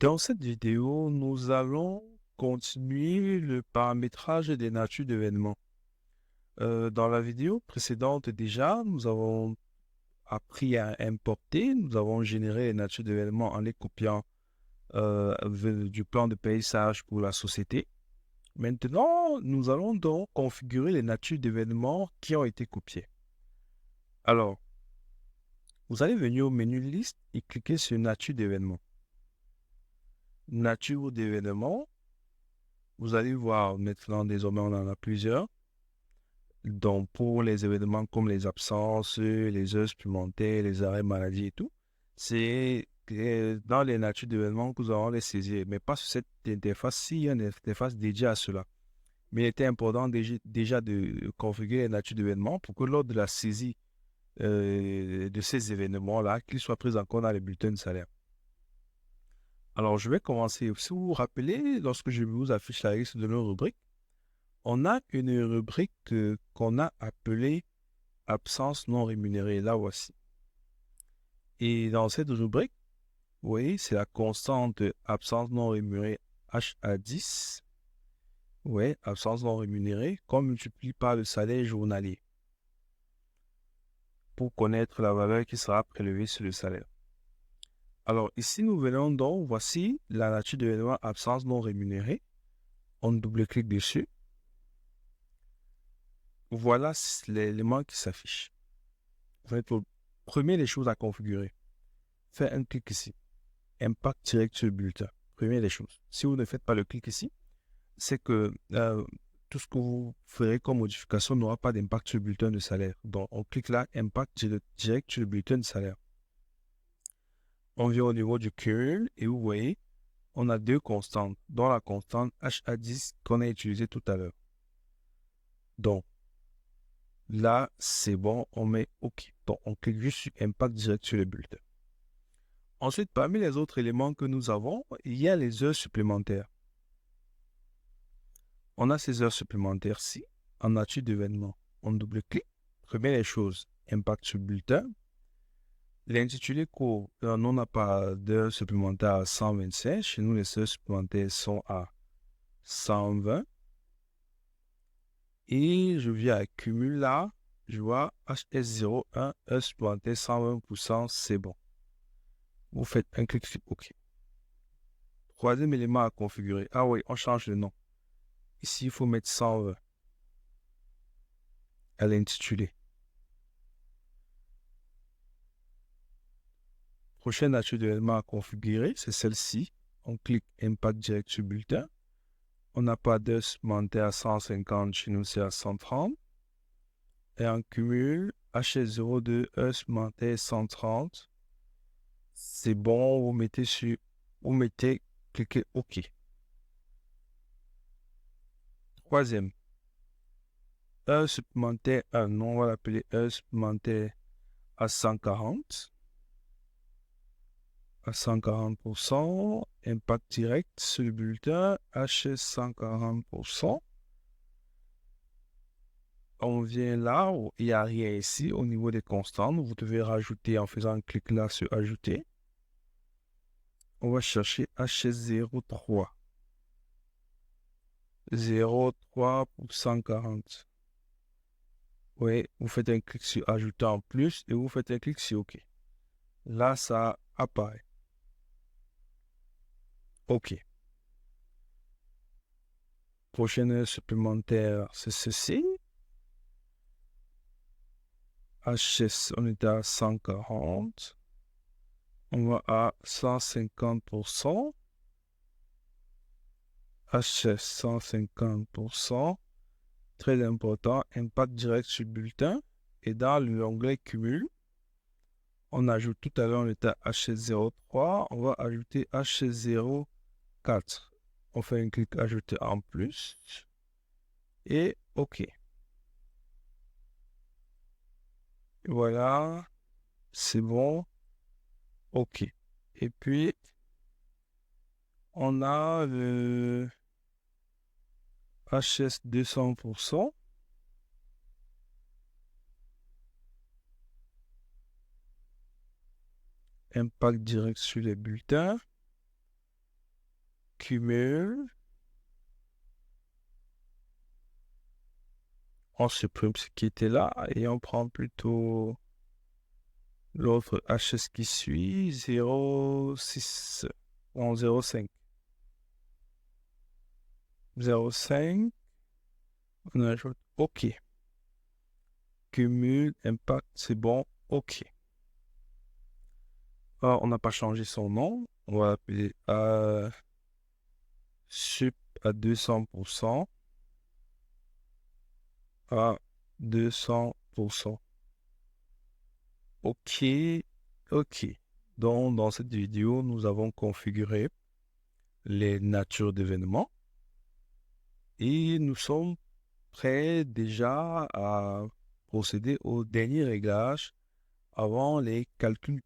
Dans cette vidéo, nous allons continuer le paramétrage des natures d'événements. Dans la vidéo précédente déjà, nous avons appris à importer, nous avons généré les natures d'événements en les copiant du plan de paysage pour la société. Maintenant, nous allons donc configurer les natures d'événements qui ont été copiées. Alors, vous allez venir au menu liste et cliquer sur nature d'événements. Nature d'événements. Vous allez voir maintenant, désormais, on en a plusieurs. Donc, pour les événements comme les absences, les heures supplémentaires, les arrêts maladie et tout, c'est dans les natures d'événements que nous allons les saisir, mais pas sur cette interface-ci, il y a une interface dédiée à cela. Mais il était important déjà de configurer les natures d'événements pour que lors de la saisie de ces événements-là, qu'ils soient pris en compte dans les bulletins de salaire. Alors, je vais commencer. Si vous vous rappelez, lorsque je vous affiche la liste de nos rubriques, on a une rubrique qu'on a appelée absence non rémunérée. La voici. Et dans cette rubrique, vous voyez, c'est la constante absence non rémunérée HA10. Oui, absence non rémunérée, qu'on multiplie par le salaire journalier pour connaître la valeur qui sera prélevée sur le salaire. Alors ici, nous venons donc, voici la nature de l'élément absence non rémunérée. On double-clique dessus. Voilà l'élément qui s'affiche. Vous faites le premier des choses à configurer. Faites un clic ici. Impact direct sur le bulletin. Première des choses. Si vous ne faites pas le clic ici, c'est que tout ce que vous ferez comme modification n'aura pas d'impact sur le bulletin de salaire. Donc, on clique là, impact direct sur le bulletin de salaire. On vient au niveau du cumul et vous voyez, on a deux constantes, dont la constante HA10 qu'on a utilisée tout à l'heure. Donc, là, c'est bon, on met OK. Donc, on clique juste sur impact direct sur le bulletin. Ensuite, parmi les autres éléments que nous avons, il y a les heures supplémentaires. On a ces heures supplémentaires-ci en nature d'événement. On double-clique. Première des choses, impact sur le bulletin. L'intitulé court, on n'a pas d'heures supplémentaires à 125. Chez nous, les heures supplémentaires sont à 120. Et je viens à cumul là. Je vois HS01, heures supplémentaires 120%, c'est bon. Vous faites un clic sur OK. Troisième élément à configurer. Ah oui, on change le nom. Ici, il faut mettre 120 à l'intitulé. Prochaine nature d'événement à configurer, c'est celle-ci. On clique Impact direct sur bulletin. On n'a pas d'heures supplémentaires à 150, chez nous c'est à 130. Et en cumul, HS02, heures supplémentaires 130. C'est bon, vous mettez, cliquez OK. Troisième, heures supplémentaires 1, on va l'appeler heures supplémentaires à 140. À 140%, impact direct sur le bulletin, HS 140%. On vient là, où il n'y a rien ici au niveau des constantes. Vous devez rajouter en faisant un clic là sur ajouter. On va chercher HS03. 03 pour 140. Oui, vous faites un clic sur ajouter en plus et vous faites un clic sur OK. Là, ça apparaît. OK. Prochaine heure supplémentaire, c'est ceci. HS, on est à 140. On va à 150%. HS 150%. Très important, impact direct sur le bulletin. Et dans l'onglet cumul, on ajoute tout à l'heure, on était à HS03. On va ajouter HS04. On fait un clic ajouter en plus. Et OK. Voilà. C'est bon. OK. Et puis, on a le HS 200%. Impact direct sur les bulletins. cumule. On supprime ce qui était là et on prend plutôt l'autre HS qui suit, 0,6 en 0,5. 0,5, on ajoute OK. Cumule, impact, c'est bon, OK. Alors, on n'a pas changé son nom. On va l'appeler sup à 200% à 200%. OK, OK. Donc, dans cette vidéo, nous avons configuré les natures d'événements et nous sommes prêts déjà à procéder au dernier réglage avant les calculs